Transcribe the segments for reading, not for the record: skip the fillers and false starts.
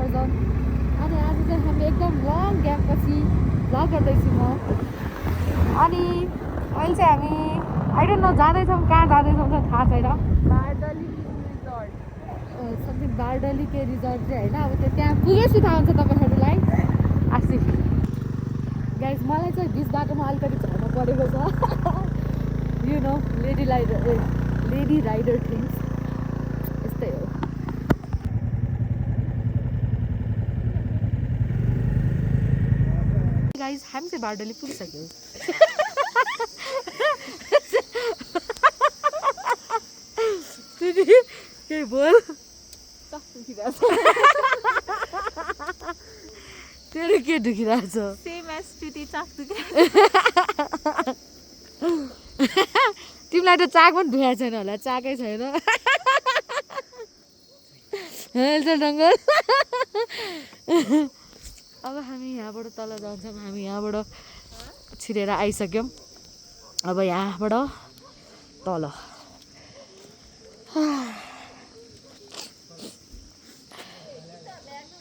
Version. अनि आज चाहिँ हामी एकदम लङ ग्यापपछि भ्लग गर्दैछु म। अनि अहिले चाहिँ हामी आई डोन्ट नो जाँदैछौँ, कहाँ जाँदैछौँ चाहिँ थाहा छैन। बारडली रिजोर्ट समथिङ बारडली के रिजोर्ट चाहिँ होइन, अब त्यो त्यहाँ पुगेपछि थाहा हुन्छ तपाईँहरूलाई। आसी गाइज मलाई चाहिँ बिच बाटोमा अलिकति झर्न परेको छ। You know lady rider things यस्तै हो। गाइज हामी चाहिँ बारडली पुगिसक्यौँ। केही बोल तेरो के दुखिरहेछ? सेम एज टुटी चाक तिमीलाई त चाक पनि दुखेको छैन होला, चाकै छैन। डङ्गल अब हामी यहाँबाट तल जान्छौँ। हामी यहाँबाट छिरेर आइसक्यौँ। अब यहाँबाट तल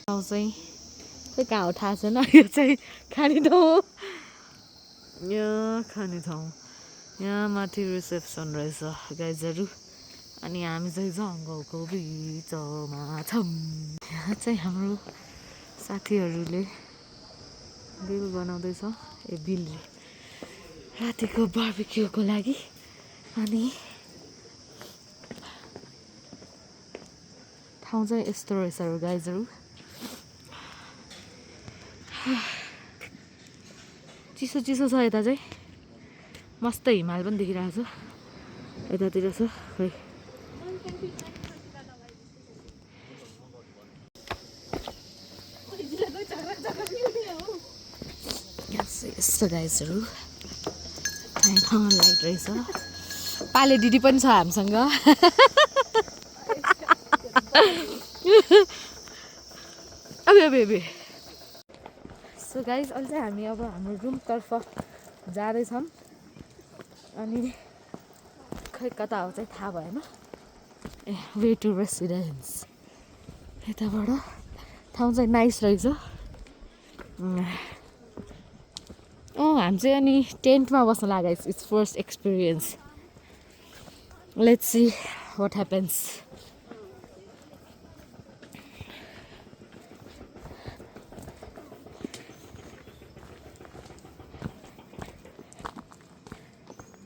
ठाउँ चाहिँ कहाँ हो थाहा छैन। यो चाहिँ खाने ठाउँ हो, यहाँ खाने ठाउँ। यहाँ माथि रिसेप्सन रहेछ गाइजहरू। अनि हामी चाहिँ जङ्गलको बिचमा छौँ। यहाँ चाहिँ हाम्रो साथीहरूले बिल बनाउँदैछ। बिल रातिको बार्बिक्यूको लागि। अनि ठाउँ चाहिँ यस्तो रहेछ गाइजहरू। चिसो चिसो छ यता चाहिँ, मस्त हिमाल पनि देखिरहेको छ। यतातिर छ खै यस्तो गाइजहरू। लाइट रहेछ। पाले दिदी पनि छ हामीसँग। अबे सो गाइज अहिले चाहिँ हामी अब हाम्रो रुमतर्फ जाँदैछौँ। अनि खै कता हो चाहिँ थाहा भएन। वे टु रेसिडेन्स यताबाट ठाउँ चाहिँ नाइस रहेछ। हामी चाहिँ अनि टेन्टमा बस्न लाग्यो। It's first experience. Let's see what happens.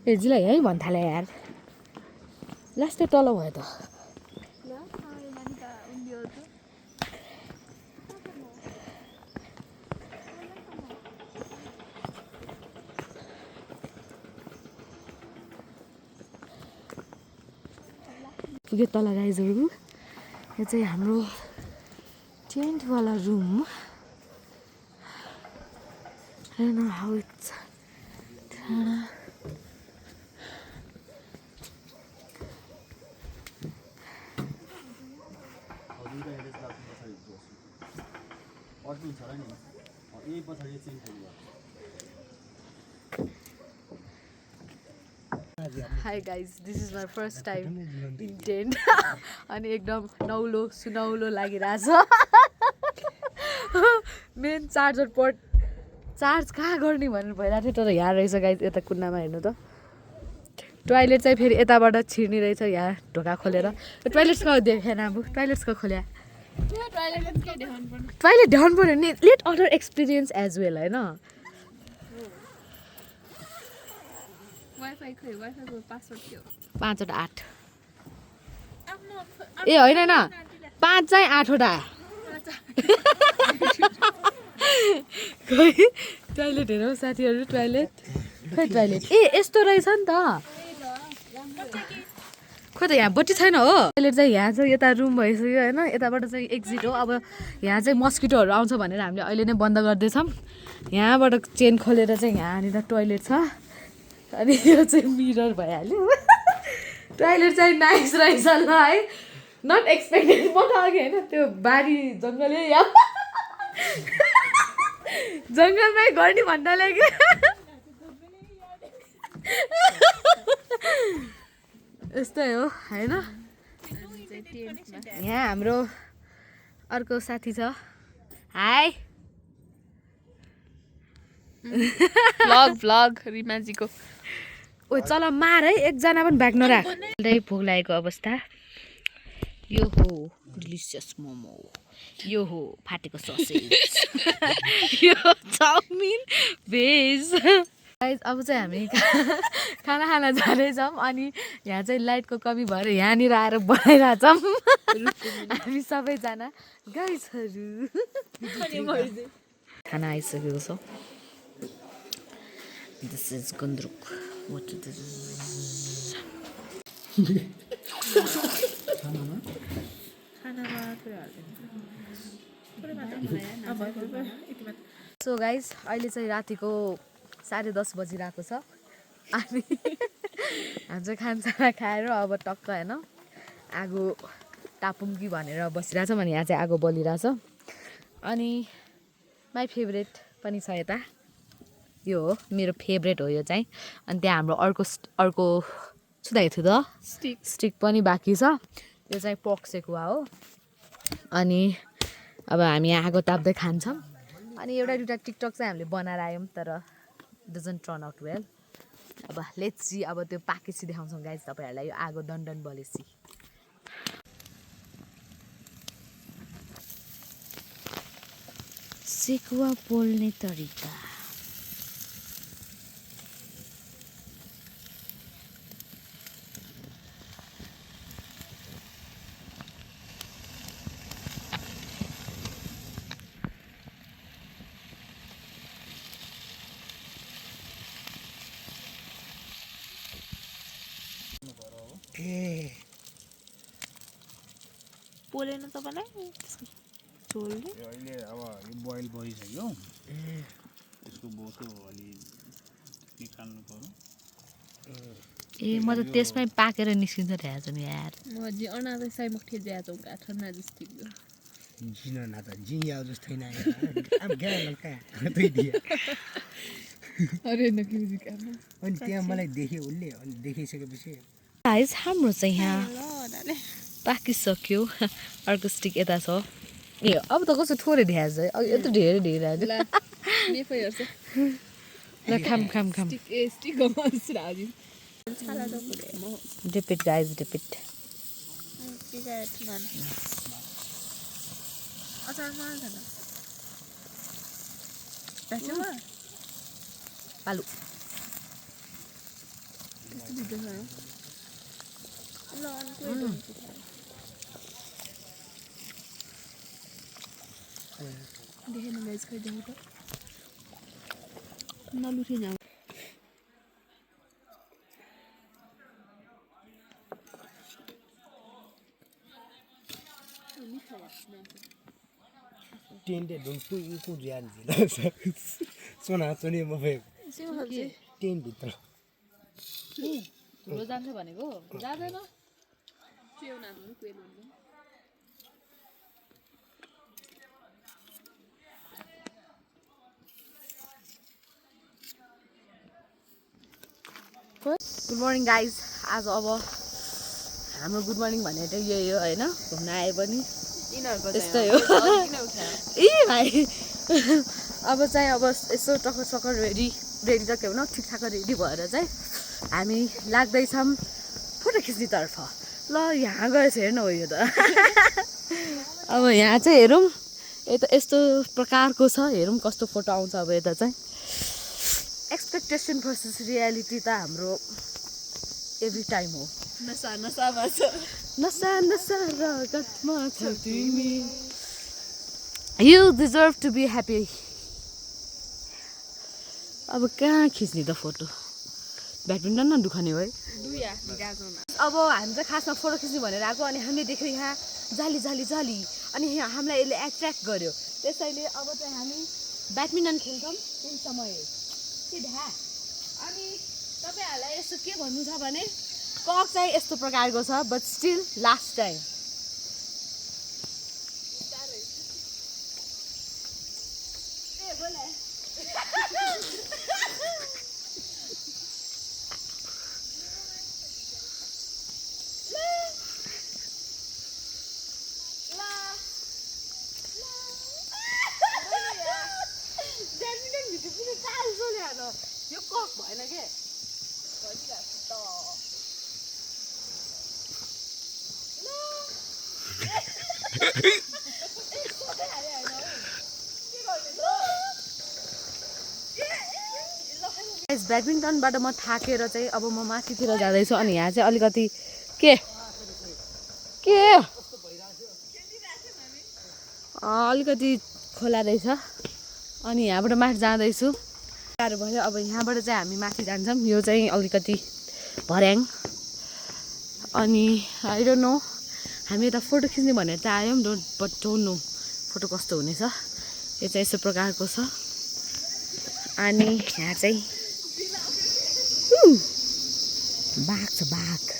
हेजिलाई है भन् थाले यार, लास्टै तल भयो त। पुग्यो तल गाइजहरू। यो चाहिँ हाम्रो टेन्टवाला रुम। हेर्न how it's hi guys, this is my first time in tent. अनि एकदम नौलो सुनौलो लागिरहेछ। मेन चार्जर पोर्ट चार्ज कहाँ गर्ने भनेर भइरहेको थियो, तर यहाँ रहेछ गाइज। यता कुन्नामा हेर्नु त। टोइलेट चाहिँ फेरि यताबाट छिर्ने रहेछ, यहाँ ढोका खोलेर। टोइलेट्सको देखेन अब, टोइलेट्सको खोल्या। टोइलेट देखाउनु पऱ्यो नि। Let other experience as well होइन। पाँचवटा 8 ए होइन होइन, 5 चाहिँ 8वटा। खै टोइलेट हेरौँ साथीहरू। टोइलेट खै टोइलेट ए यस्तो रहेछ नि त। खोइ त यहाँ बत्ती छैन हो। टोइलेट चाहिँ यहाँ चाहिँ यता रुम भइसक्यो होइन। यताबाट चाहिँ एक्जिट हो। अब यहाँ चाहिँ मस्किटोहरू आउँछ भनेर हामीले अहिले नै बन्द गर्दैछौँ। यहाँबाट चेन खोलेर चाहिँ यहाँनिर टोइलेट छ। अनि यो चाहिँ मिरर भइहाल्यो। टोइलेट चाहिँ नाइस रहेछ ल है। Not expected. म त अघि होइन त्यो बारी जङ्गलै या जङ्गलमै गर्ने भन्नाले कि यस्तै हो होइन। यहाँ हाम्रो अर्को साथी छ हाई vlog रिमाजीको ओ चल मार है एकजना पनि ब्याग नराख भोक लागेको अवस्था यो हो डिलिसियस मोमो यो हो फाटेको ससेज यो चाउमिन भेज गाइस अब चाहिँ हामी खाना खान जाँदैछौँ अनि यहाँ चाहिँ लाइटको कमी भएर यहाँनिर आएर बनाइरहेछौँ हामी सबैजना गाइसहरू खाना आइसकेको छ this is gundruk what this so guys अहिले चाहिँ रातिको 10:30 बजिरहेको छ अनि हामी चाहिँ खानसाना खाएर अब टक्क होइन आगो तापौँ कि भनेर बसिरहेछौँ अनि यहाँ चाहिँ आगो बलिरहेछ अनि माई फेभरेट पनि छ यता यो हो मेरो फेभरेट हो यो चाहिँ अनि त्यहाँ हाम्रो अर्को छुँदैछु त स्टिक पनि बाँकी छ यो चाहिँ पर्क सेकुवा हो अनि अब हामी आगो ताप्दै खान्छौँ अनि एउटा दुइटा टिकटक चाहिँ हामीले बनाएर आयौँ तर डजन्ट टर्न आउट वेल अब लेट्स सी अब त्यो पाकेपछि देखाउँछौँ गाइज तपाईँहरूलाई यो आगो दन बलेपछि सेकुवा पोल्ने तरिका पोलेन तपाईँलाई झोलले अहिले अब यो बोइल भइसक्यो यसको बोसो अलि निकाल्नु पर्यो ए म त त्यसमै पाकेर निस्किन्छ रहेछ नि यार मजी अनादै साइमक ठे ज्यादा होगा ठन्डा जस्ती जीना ना त जिया जस्तै ना अब क्या लगा त्यही दिए अरे नकिजी काम अनि त्यहाँ मलाई देख्यो उसले अनि देखिसकेपछि गाइस हाम्रो चाहिँ यहाँ ल दाले पाकिसक्यो अर्को स्टिक यता छ ए अब त कस्तो थोरै ढ्याज है अघि यत्रो धेरै ढिराज ल मेफै हेर्छ ल खाम स्टिक गमस राजी छाला त पुरे म डिपिट गाइस डिपिट पिगाट मान अचार मान न दाछमा पालु त्यस्तो भिडियो छ ल अनि देखेन गाइस खै देऊ त नलुठे जाऊ टेन्टे ढुन्टु इको ज्यान जिला सोना सोनी म भए सेउ खाल्छ टेन भित्र ठुलो जान्छ भनेको जाँदैन सेउ नानु कुएल हुन्छ गुड मर्निङ गाइज आज अब हाम्रो गुड मर्निङ भनेर चाहिँ यही हो होइन घुम्न आए पनि त्यस्तै हो ए भाइ अब चाहिँ अब यसो टक्कर सक्कर रेडी त के भनौँ ठिकठाक रेडी भएर चाहिँ हामी लाग्दैछौँ फोटो खिच्नेतर्फ ल यहाँ गएछ हेर्नु हो यो त अब यहाँ चाहिँ हेरौँ यता यस्तो प्रकारको छ हेरौँ कस्तो फोटो आउँछ अब यता चाहिँ एक्सपेक्टेसन भर्सेस रियालिटी त हाम्रो एभ्री टाइम हो नसा नसामा छ नसा नसा रगतमा छ तिमी you deserve to be happy अब कहाँ खिच्ने त फोटो ब्याडमिन्टन न दुखाने हो है दुया गाजोमा अब हामी चाहिँ खासमा फोटो खिच्ने भनेर आएको अनि हामीले देख्यौँ यहाँ जाली जाली जाली अनि यहाँ हामीलाई यसले एट्र्याक्ट गर्यो त्यसैले अब चाहिँ हामी ब्याडमिन्टन खेल्छौँ त्यही समय अनि तपाईँहरूलाई यस्तो के भन्नु छ भने कक चाहिँ यस्तो प्रकारको छ बट स्टिल लास्ट टाइम ब्याडमिन्टनबाट म थाकेर चाहिँ अब म माथितिर जाँदैछु अनि यहाँ चाहिँ अलिकति के अलिकति खोला रहेछ अनि यहाँबाट माथि जाँदैछु गाह्रो भयो अब यहाँबाट चाहिँ हामी माथि जान्छौँ यो चाहिँ अलिकति भर्याङ अनि आई डोन्ट नो हामी यता फोटो खिच्ने भनेर चाहिँ आयौँ बट डोन्ट नो फोटो कस्तो हुनेछ यो चाहिँ यस्तो प्रकारको छ अनि यहाँ चाहिँ बाघ छ बाघ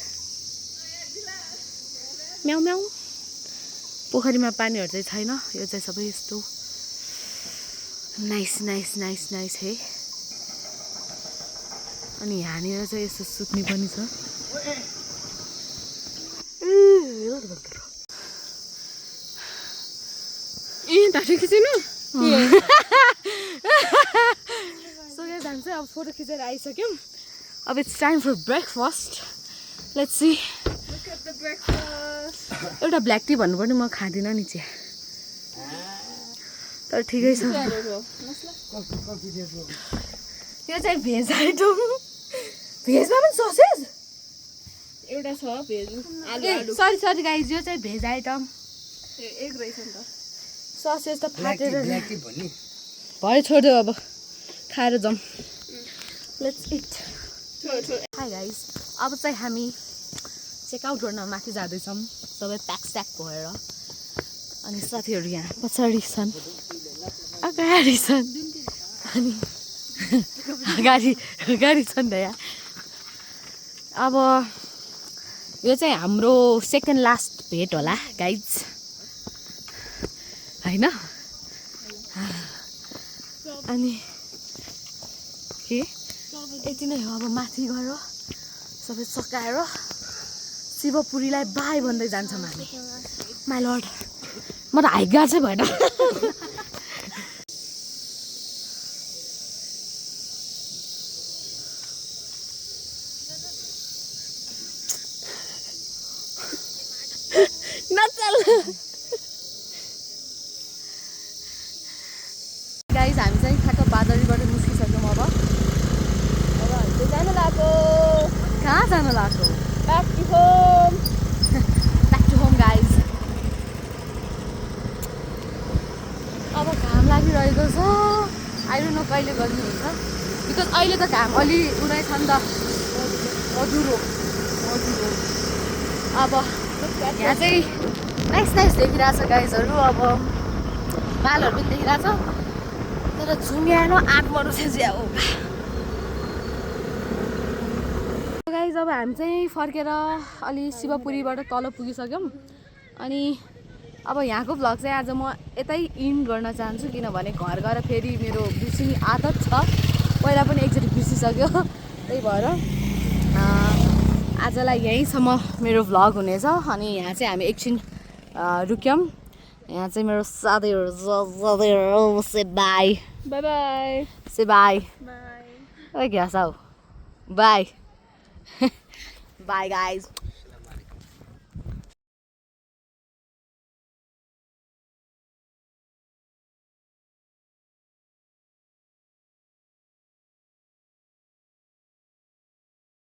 म्याउ म्याउ पोखरीमा पानीहरू चाहिँ छैन यो चाहिँ सबै यस्तो नाइस नाइस नाइस नाइस है अनि यहाँनिर चाहिँ यस्तो सुत्ने पनि छ टाटो खिच्नु सो यहाँ जान्छ अब फोटो खिचेर आइसक्यौँ अब it's time for breakfast let's see एउटा ब्ल्याक टी भन्नुपर्ने म खाँदिनँ नि चिया तर ठिकै छ यो चाहिँ भेज आइटम भेजमा पनि ससेज एउटा छ भेज आलु सरी गाइज यो चाहिँ भेज आइटम एक रहेछ नि त ससेज त फाटेर भयो छोड्यो अब खाएर जाउँ लेट्स इट हाई गाइज अब चाहिँ हामी चेकआउट गर्न माथि जाँदैछौँ सबै प्याक स्याक भएर अनि साथीहरू यहाँ पछाडि छन् अगाडि छन् अनि अगाडि छन् त यहाँ अब यो चाहिँ हाम्रो सेकेन्ड लास्ट भेट होला गाइज होइन अनि के यति नै हो अब माथि गएर सबै सकाएर शिवपुरीलाई बाई भन्दै जान्छौँ हामी माई लर्ड म त हाइगा चाहिँ भएन गाइज हामी चाहिँ ठ्याक्क बादलीबाट निस्किसक्यौँ अब हामीले जानु लाग्यो कहाँ जानु लाग्यो ब्याक टु होम गाइज अब घाम लागिरहेको छ आई डोन्ट नो कहिले गर्नुहुन्छ बिकज अहिले त घाम अलि उडाइ छ नि त मधुरो अब यहाँ चाहिँ नाइस देखिरहेछ गाइजहरू अब बालहरू पनि देखिरहेछ तर झुङ्ग्याएन आँटहरू चाहिँ ज्याउ गाइज अब हामी चाहिँ फर्केर अलि शिवपुरीबाट तल पुगिसक्यौँ अनि अब यहाँको भ्लग चाहिँ आज म यतै इन्ड गर्न चाहन्छु किनभने घर गएर फेरि मेरो बिर्सिने आदत छ पहिला पनि एकचोटि बिर्सिसक्यो त्यही भएर आजलाई यहीँसम्म मेरो भ्लग हुनेछ अनि यहाँ चाहिँ हामी एकछिन रुक्यौँ यहाँ चाहिँ मेरो साथीहरू से बाई से बाई क्या साउ बाई बाई गाइज